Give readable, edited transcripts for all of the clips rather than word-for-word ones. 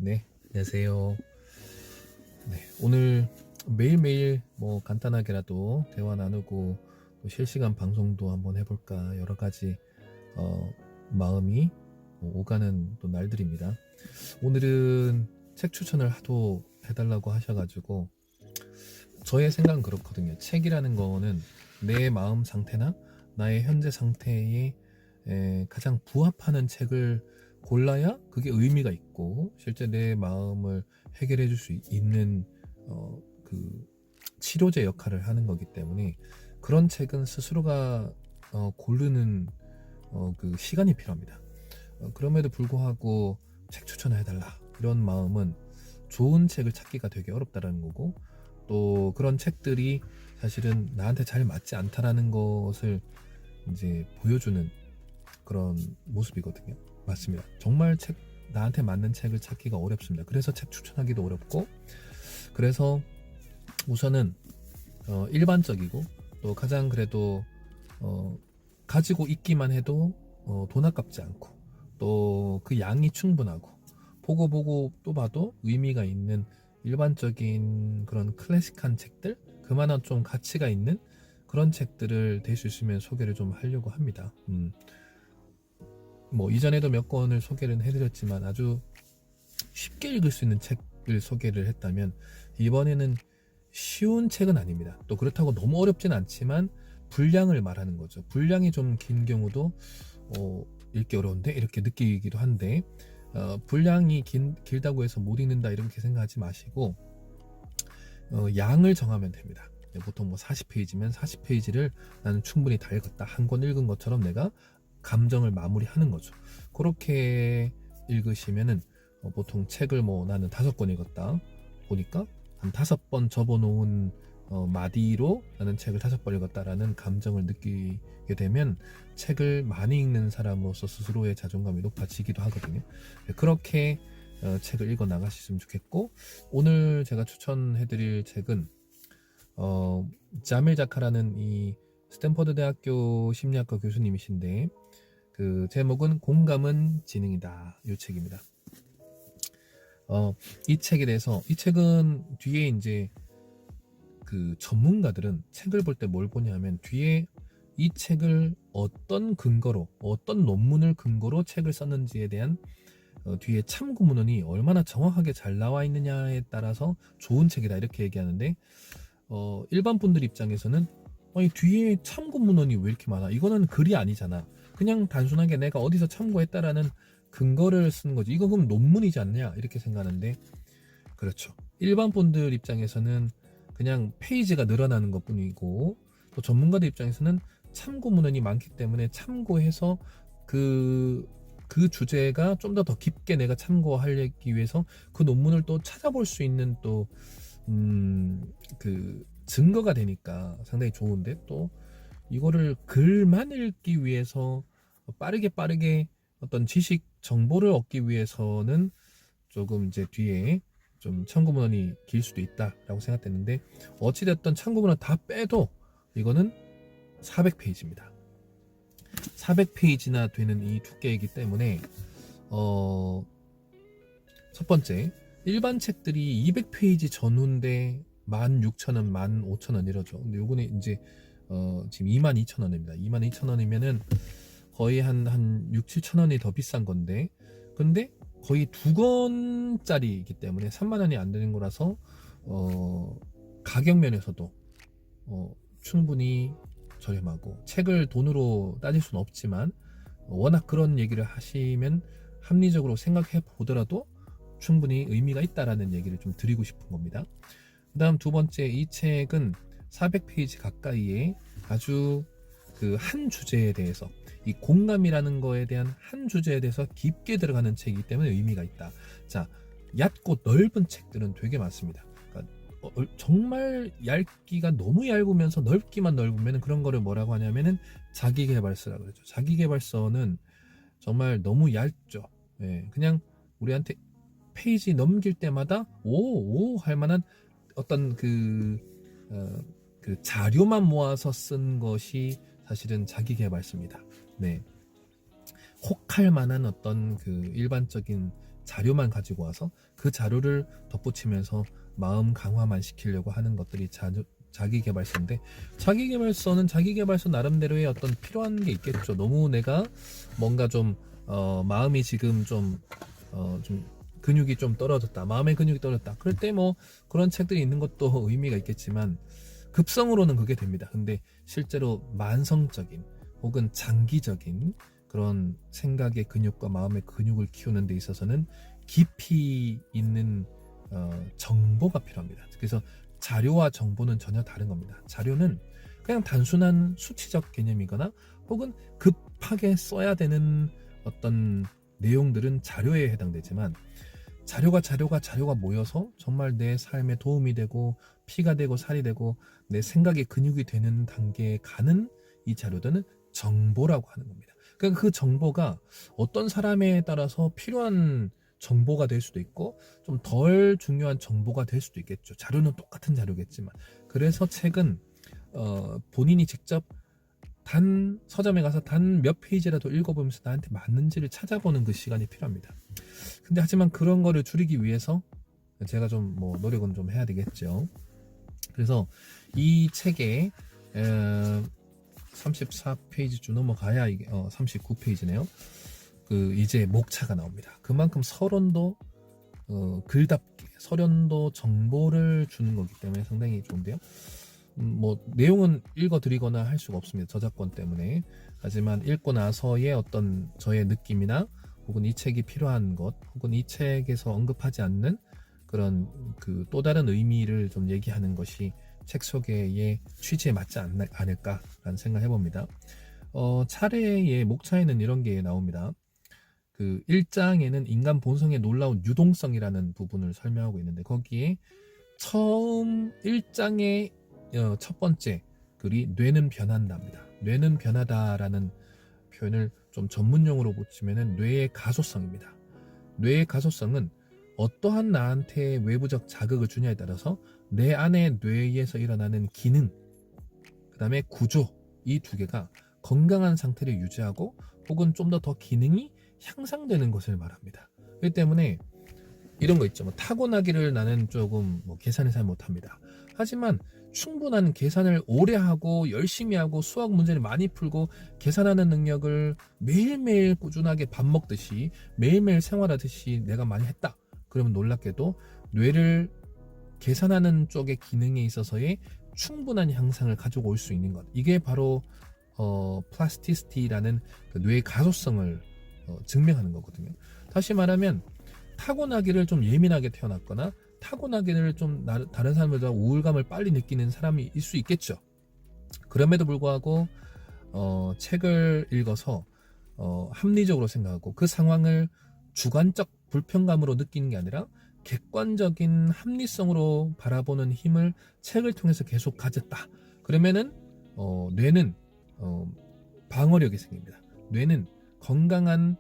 네, 안녕하세요. 네, 오늘 매일매일 뭐 간단하게라도 대화 나누고 또 실시간 방송도 한번 해볼까 여러 가지 마음이 오가는 또 날들입니다. 오늘은 책 추천을 하도 해달라고 하셔가지고 저의 생각은 그렇거든요. 책이라는 거는 내 마음 상태나 나의 현재 상태에 가장 부합하는 책을 골라야 그게 의미가 있고 실제 내 마음을 해결해 줄 수 있는 그 치료제 역할을 하는 거기 때문에 그런 책은 스스로가 고르는 그 시간이 필요합니다. 그럼에도 불구하고 책 추천해달라 이런 마음은 좋은 책을 찾기가 되게 어렵다라는 거고 또 그런 책들이 사실은 나한테 잘 맞지 않다라는 것을 이제 보여주는 그런 모습이거든요. 맞습니다. 정말 나한테 맞는 책을 찾기가 어렵습니다. 그래서 책 추천하기도 어렵고 그래서 우선은 일반적이고 또 가장 그래도 가지고 있기만 해도 돈 아깝지 않고 또 그 양이 충분하고 보고 또 봐도 의미가 있는 일반적인 그런 클래식한 책들 그만한 좀 가치가 있는 그런 책들을 될 수 있으면 소개를 좀 하려고 합니다. 뭐 이전에도 몇 권을 소개를 해드렸지만 아주 쉽게 읽을 수 있는 책을 소개를 했다면 이번에는 쉬운 책은 아닙니다. 또 그렇다고 너무 어렵진 않지만 분량을 말하는 거죠. 분량이 좀 긴 경우도 읽기 어려운데 이렇게 느끼기도 한데 분량이 길다고 해서 못 읽는다 이렇게 생각하지 마시고 양을 정하면 됩니다. 보통 뭐 40페이지면 40페이지를 나는 충분히 다 읽었다. 한 권 읽은 것처럼 내가 감정을 마무리하는 거죠. 그렇게 읽으시면은 보통 책을 뭐 나는 5권 읽었다 보니까 한 5번 접어놓은 마디로 나는 책을 5번 읽었다라는 감정을 느끼게 되면 책을 많이 읽는 사람으로서 스스로의 자존감이 높아지기도 하거든요. 그렇게 책을 읽어 나가셨으면 좋겠고 오늘 제가 추천해드릴 책은 자밀 자카라는 이 스탠퍼드 대학교 심리학과 교수님이신데 그 제목은 공감은 지능이다 이 책입니다. 이 책에 대해서 이 책은 뒤에 이제 그 전문가들은 책을 볼 때 뭘 보냐면 뒤에 이 책을 어떤 근거로 어떤 논문을 근거로 책을 썼는지에 대한 뒤에 참고 문헌이 얼마나 정확하게 잘 나와 있느냐에 따라서 좋은 책이다 이렇게 얘기하는데 일반 분들 입장에서는 아니 뒤에 참고 문헌이 왜 이렇게 많아? 이거는 글이 아니잖아. 그냥 단순하게 내가 어디서 참고했다라는 근거를 쓰는 거지. 이거 그럼 논문이지 않냐? 이렇게 생각하는데 그렇죠. 일반 분들 입장에서는 그냥 페이지가 늘어나는 것 뿐이고 또 전문가들 입장에서는 참고 문헌이 많기 때문에 참고해서 그 주제가 좀 더 깊게 내가 참고하기 위해서 그 논문을 또 찾아볼 수 있는 또 그 증거가 되니까 상당히 좋은데 또 이거를 글만 읽기 위해서 빠르게 어떤 지식 정보를 얻기 위해서는 조금 이제 뒤에 좀 참고문헌이 길 수도 있다라고 생각됐는데 어찌됐든 참고문헌 다 빼도 이거는 400페이지입니다. 400페이지나 되는 이 두께이기 때문에 첫 번째 일반 책들이 200페이지 전후인데 16,000원, 15,000원 이러죠. 근데 요거는 이제 지금 22,000원입니다. 22,000원이면은 거의 한 6, 7,000원이 더 비싼 건데 근데 거의 2권짜리이기 때문에 3만원이 안 되는 거라서 가격 면에서도 충분히 저렴하고 책을 돈으로 따질 수는 없지만 워낙 그런 얘기를 하시면 합리적으로 생각해 보더라도 충분히 의미가 있다라는 얘기를 좀 드리고 싶은 겁니다. 그 다음 두 번째 이 책은 400페이지 가까이에 아주 그 한 주제에 대해서 이 공감이라는 거에 대한 한 주제에 대해서 깊게 들어가는 책이기 때문에 의미가 있다. 자, 얕고 넓은 책들은 되게 많습니다. 그러니까 정말 얇기가 너무 얇으면서 넓기만 넓으면 그런 거를 뭐라고 하냐면은 자기계발서라고 그러죠. 자기계발서는 정말 너무 얇죠. 예, 그냥 우리한테 페이지 넘길 때마다 오 할 만한 어떤 그 자료만 모아서 쓴 것이 사실은 자기계발서입니다. 네. 혹할 만한 어떤 그 일반적인 자료만 가지고 와서 그 자료를 덧붙이면서 마음 강화만 시키려고 하는 것들이 자기계발서인데, 자기계발서는 자기계발서 나름대로의 어떤 필요한 게 있겠죠. 너무 내가 뭔가 좀 마음이 지금 좀 근육이 좀 떨어졌다, 마음의 근육이 떨어졌다, 그럴 때 뭐 그런 책들이 있는 것도 의미가 있겠지만 급성으로는 그게 됩니다. 근데 실제로 만성적인 혹은 장기적인 그런 생각의 근육과 마음의 근육을 키우는 데 있어서는 깊이 있는 정보가 필요합니다. 그래서 자료와 정보는 전혀 다른 겁니다. 자료는 그냥 단순한 수치적 개념이거나 혹은 급하게 써야 되는 어떤 내용들은 자료에 해당되지만, 자료가 모여서 정말 내 삶에 도움이 되고 피가 되고 살이 되고 내 생각의 근육이 되는 단계에 가는 이 자료들은 정보라고 하는 겁니다. 그러니까 그 정보가 어떤 사람에 따라서 필요한 정보가 될 수도 있고 좀 덜 중요한 정보가 될 수도 있겠죠. 자료는 똑같은 자료겠지만. 그래서 책은 본인이 직접 단 서점에 가서 단 몇 페이지라도 읽어보면서 나한테 맞는지를 찾아보는 그 시간이 필요합니다. 근데 하지만 그런 거를 줄이기 위해서 제가 좀 뭐 노력은 좀 해야 되겠죠. 그래서 이 책에 34페이지쯤 넘어가야 이게 39페이지네요. 그 이제 목차가 나옵니다. 그만큼 서론도 글답게 서론도 정보를 주는 거기 때문에 상당히 좋은데요. 뭐 내용은 읽어드리거나 할 수가 없습니다. 저작권 때문에. 하지만 읽고 나서의 어떤 저의 느낌이나 혹은 이 책이 필요한 것, 혹은 이 책에서 언급하지 않는 그런 그 또 다른 의미를 좀 얘기하는 것이 책 소개의 취지에 맞지 않을까라는 생각을 해봅니다. 차례의 목차에는 이런 게 나옵니다. 그 1장에는 인간 본성의 놀라운 유동성이라는 부분을 설명하고 있는데, 거기에 처음 1장의 첫 번째 글이 뇌는 변한다입니다. 뇌는 변하다라는 표현을 좀 전문용어로 붙이면은 뇌의 가소성입니다. 뇌의 가소성은 어떠한 나한테 외부적 자극을 주냐에 따라서 내 안의 뇌에서 일어나는 기능, 그 다음에 구조, 이 두 개가 건강한 상태를 유지하고 혹은 좀 더 기능이 향상되는 것을 말합니다. 그렇기 때문에 이런 거 있죠. 뭐 타고나기를 나는 조금 계산을 잘 못합니다. 하지만 충분한 계산을 오래 하고 열심히 하고 수학 문제를 많이 풀고 계산하는 능력을 매일매일 꾸준하게 밥 먹듯이 매일매일 생활하듯이 내가 많이 했다. 그러면 놀랍게도 뇌를 계산하는 쪽의 기능에 있어서의 충분한 향상을 가지고 올 수 있는 것. 이게 바로 플라스티시티라는 그 뇌의 가소성을 증명하는 거거든요. 다시 말하면 타고나기를 좀 예민하게 태어났거나 타고나기를 좀 다른 사람들보다 우울감을 빨리 느끼는 사람이 있을 수 있겠죠. 그럼에도 불구하고 책을 읽어서 합리적으로 생각하고 그 상황을 주관적 불편감으로 느끼는 게 아니라 객관적인 합리성으로 바라보는 힘을 책을 통해서 계속 가졌다. 그러면은 뇌는 방어력이 생깁니다. 뇌는 건강한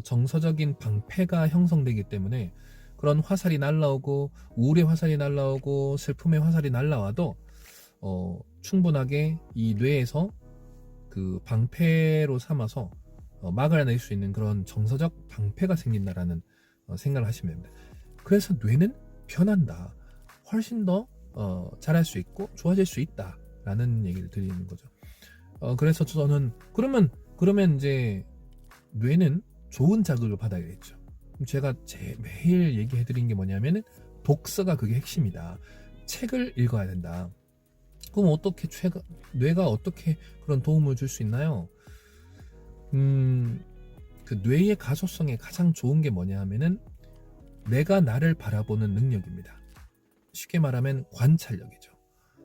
정서적인 방패가 형성되기 때문에 그런 화살이 날라오고 우울의 화살이 날라오고 슬픔의 화살이 날라와도 충분하게 이 뇌에서 그 방패로 삼아서 막아낼 수 있는 그런 정서적 방패가 생긴다라는 생각을 하시면 됩니다. 그래서 뇌는 변한다. 훨씬 더 잘할 수 있고 좋아질 수 있다라는 얘기를 드리는 거죠. 그래서 저는 그러면 이제 뇌는 좋은 자극을 받아야겠죠. 제가 매일 얘기해드린 게 뭐냐면은 독서가 그게 핵심이다. 책을 읽어야 된다. 그럼 어떻게 뇌가 어떻게 그런 도움을 줄 수 있나요? 그 뇌의 가소성에 가장 좋은 게 뭐냐 하면은 내가 나를 바라보는 능력입니다. 쉽게 말하면 관찰력이죠.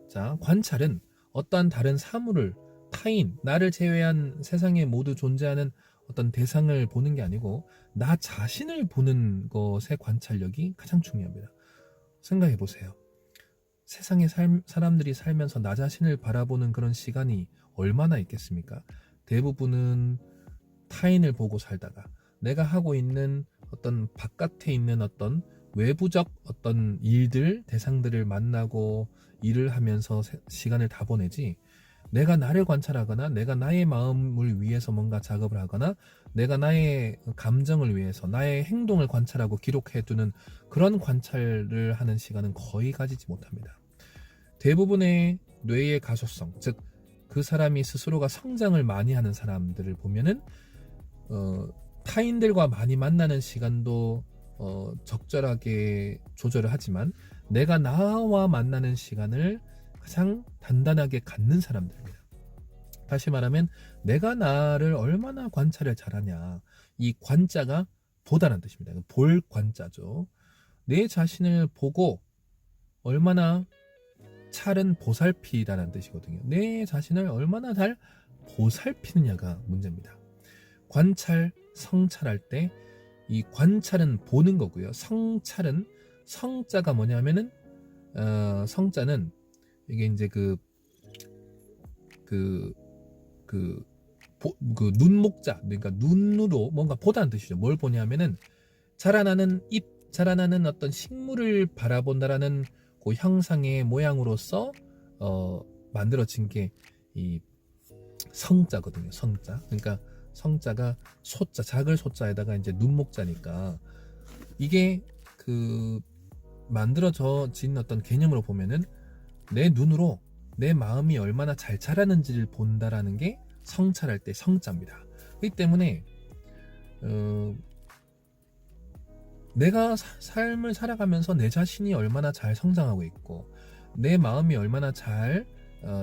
자, 관찰은 어떠한 다른 사물을, 타인, 나를 제외한 세상에 모두 존재하는 어떤 대상을 보는 게 아니고 나 자신을 보는 것의 관찰력이 가장 중요합니다. 생각해 보세요. 세상에 사람들이 살면서 나 자신을 바라보는 그런 시간이 얼마나 있겠습니까? 대부분은 타인을 보고 살다가 내가 하고 있는 어떤 바깥에 있는 어떤 외부적 어떤 일들, 대상들을 만나고 일을 하면서 시간을 다 보내지, 내가 나를 관찰하거나 내가 나의 마음을 위해서 뭔가 작업을 하거나 내가 나의 감정을 위해서 나의 행동을 관찰하고 기록해두는 그런 관찰을 하는 시간은 거의 가지지 못합니다. 대부분의 뇌의 가소성, 즉 그 사람이 스스로가 성장을 많이 하는 사람들을 보면은 타인들과 많이 만나는 시간도 적절하게 조절을 하지만 내가 나와 만나는 시간을 가장 단단하게 갖는 사람들입니다. 다시 말하면 내가 나를 얼마나 관찰을 잘하냐, 이 관자가 보다는 뜻입니다. 볼 관자죠. 내 자신을 보고 얼마나 찰은 보살피다라는 뜻이거든요. 내 자신을 얼마나 잘 보살피느냐가 문제입니다. 관찰, 성찰할 때 이 관찰은 보는 거고요. 성찰은 성자가 뭐냐면은 성자는 이게 이제 그 눈목자, 그러니까 눈으로 뭔가 보다는 뜻이죠. 뭘 보냐면은 자라나는 잎, 자라나는 어떤 식물을 바라본다라는 그 형상의 모양으로서 만들어진 게 이 성자거든요. 성자. 그러니까 성자가 소자, 작을 소자에다가 이제 눈목자니까 이게 그 만들어진 어떤 개념으로 보면은 내 눈으로 내 마음이 얼마나 잘 자라는지를 본다라는 게 성찰할 때 성자입니다. 그렇기 때문에 내가 삶을 살아가면서 내 자신이 얼마나 잘 성장하고 있고 내 마음이 얼마나 잘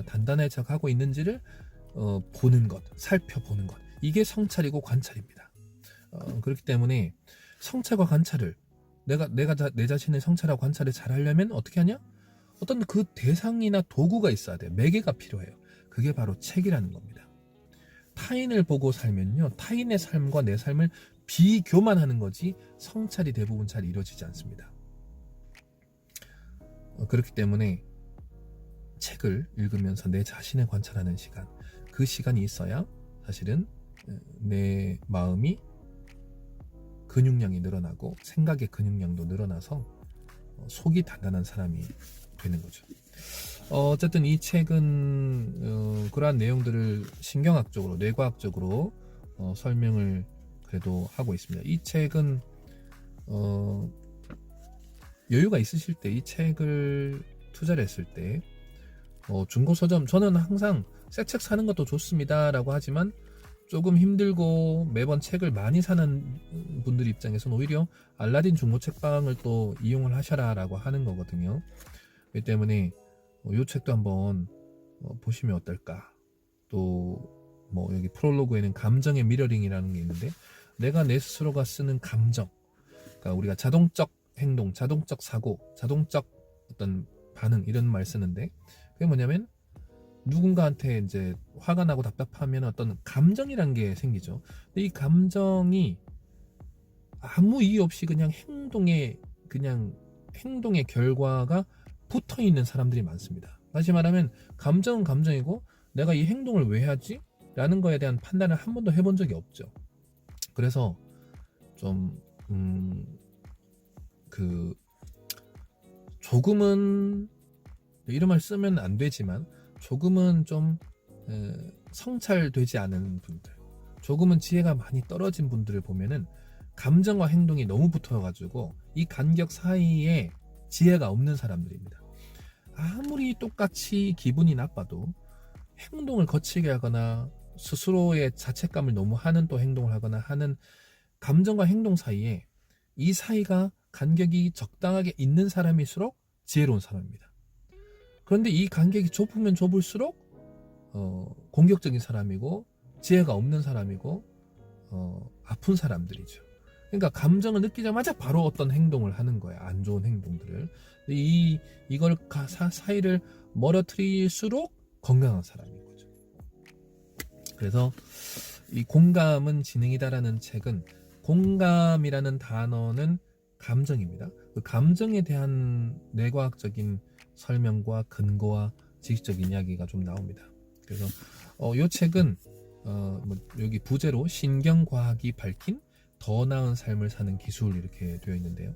단단해져 가고 있는지를 보는 것, 살펴보는 것, 이게 성찰이고 관찰입니다. 그렇기 때문에 성찰과 관찰을 내가 내 자신의 성찰하고 관찰을 잘 하려면 어떻게 하냐? 어떤 그 대상이나 도구가 있어야 돼요. 매개가 필요해요. 그게 바로 책이라는 겁니다. 타인을 보고 살면요, 타인의 삶과 내 삶을 비교만 하는 거지 성찰이 대부분 잘 이루어지지 않습니다. 그렇기 때문에 책을 읽으면서 내 자신을 관찰하는 시간, 그 시간이 있어야 사실은 내 마음이 근육량이 늘어나고 생각의 근육량도 늘어나서 속이 단단한 사람이 되는 거죠. 어쨌든 이 책은 그러한 내용들을 신경학적으로, 뇌과학적으로 설명을 그래도 하고 있습니다. 이 책은 여유가 있으실 때 이 책을 투자를 했을 때 중고 서점, 저는 항상 새 책 사는 것도 좋습니다 라고 하지만 조금 힘들고 매번 책을 많이 사는 분들 입장에서는 오히려 알라딘 중고 책방을 또 이용을 하셔라 라고 하는 거거든요. 그렇기 때문에 이 책도 한번 보시면 어떨까. 또 뭐 여기 프롤로그에는 감정의 미러링이라는 게 있는데, 내가 내 스스로가 쓰는 감정, 그러니까 우리가 자동적 행동, 자동적 사고, 자동적 어떤 반응, 이런 말 쓰는데, 그게 뭐냐면 누군가한테 이제 화가 나고 답답하면 어떤 감정이란 게 생기죠. 근데 이 감정이 아무 이유 없이 그냥 행동의 결과가 붙어 있는 사람들이 많습니다. 다시 말하면 감정은 감정이고 내가 이 행동을 왜 하지? 라는 거에 대한 판단을 한 번도 해본 적이 없죠. 그래서 좀 조금은, 이런 말 쓰면 안 되지만 조금은 좀 성찰되지 않은 분들, 조금은 지혜가 많이 떨어진 분들을 보면은 감정과 행동이 너무 붙어가지고 이 간격 사이에 지혜가 없는 사람들입니다. 아무리 똑같이 기분이 나빠도 행동을 거칠게 하거나 스스로의 자책감을 너무 하는 또 행동을 하거나 하는 감정과 행동 사이에, 이 사이가 간격이 적당하게 있는 사람일수록 지혜로운 사람입니다. 그런데 이 간격이 좁으면 좁을수록 공격적인 사람이고 지혜가 없는 사람이고 아픈 사람들이죠. 그러니까 감정을 느끼자마자 바로 어떤 행동을 하는 거야. 안 좋은 행동들을. 이걸 사이를 멀어뜨릴수록 건강한 사람인 거죠. 그래서 이 공감은 지능이다라는 책은, 공감이라는 단어는 감정입니다. 그 감정에 대한 뇌과학적인 설명과 근거와 지식적인 이야기가 좀 나옵니다. 그래서 이 책은 여기 부제로 신경과학이 밝힌 더 나은 삶을 사는 기술, 이렇게 되어 있는데요.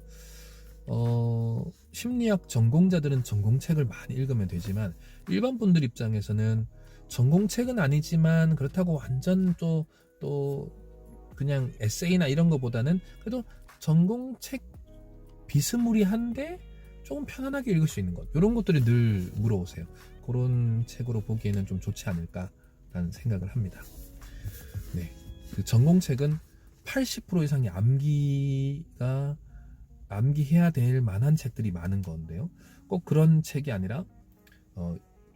심리학 전공자들은 전공책을 많이 읽으면 되지만 일반 분들 입장에서는 전공책은 아니지만 그렇다고 완전 또 그냥 에세이나 이런 거보다는 그래도 전공책 비스무리한데 조금 편안하게 읽을 수 있는 것, 이런 것들이 늘 물어오세요. 그런 책으로 보기에는 좀 좋지 않을까라는 생각을 합니다. 네, 그 전공책은 80% 이상이 암기해야 될 만한 책들이 많은 건데요. 꼭 그런 책이 아니라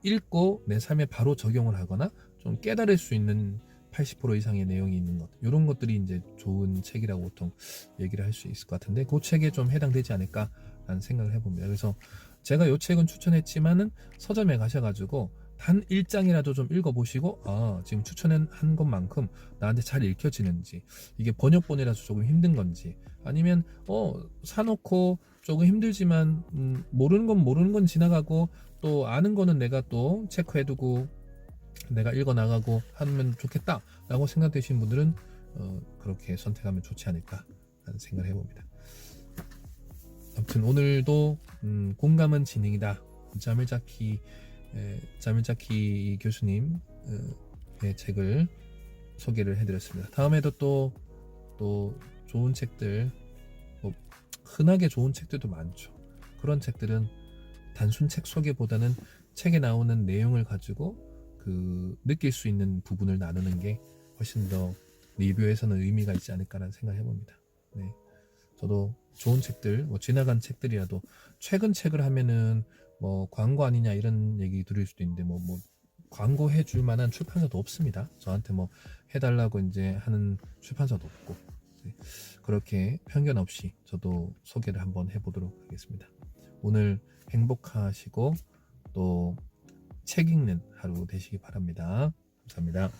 읽고 내 삶에 바로 적용을 하거나 좀 깨달을 수 있는 80% 이상의 내용이 있는 것, 이런 것들이 이제 좋은 책이라고 보통 얘기를 할 수 있을 것 같은데, 그 책에 좀 해당되지 않을까라는 생각을 해봅니다. 그래서 제가 이 책은 추천했지만은 서점에 가셔가지고 단 1장이라도 좀 읽어보시고, 지금 추천한 것만큼 나한테 잘 읽혀지는지, 이게 번역본이라서 조금 힘든 건지, 아니면 사놓고 조금 힘들지만 모르는 건 지나가고 또 아는 거는 내가 또 체크해두고 내가 읽어나가고 하면 좋겠다 라고 생각되시는 분들은 그렇게 선택하면 좋지 않을까 라는 생각을 해봅니다. 아무튼 오늘도 공감은 지능이다, 자밀자키 교수님의 책을 소개를 해드렸습니다. 다음에도 또 좋은 책들, 흔하게 좋은 책들도 많죠. 그런 책들은 단순 책 소개보다는 책에 나오는 내용을 가지고 느낄 수 있는 부분을 나누는 게 훨씬 더 리뷰에서는 의미가 있지 않을까라는 생각을 해봅니다. 네, 저도 좋은 책들, 지나간 책들이라도, 최근 책을 하면은 광고 아니냐 이런 얘기 들을 수도 있는데 광고 해줄 만한 출판사도 없습니다. 저한테 해달라고 이제 하는 출판사도 없고, 네, 그렇게 편견 없이 저도 소개를 한번 해보도록 하겠습니다. 오늘 행복하시고 또 책 읽는 하루 되시기 바랍니다. 감사합니다.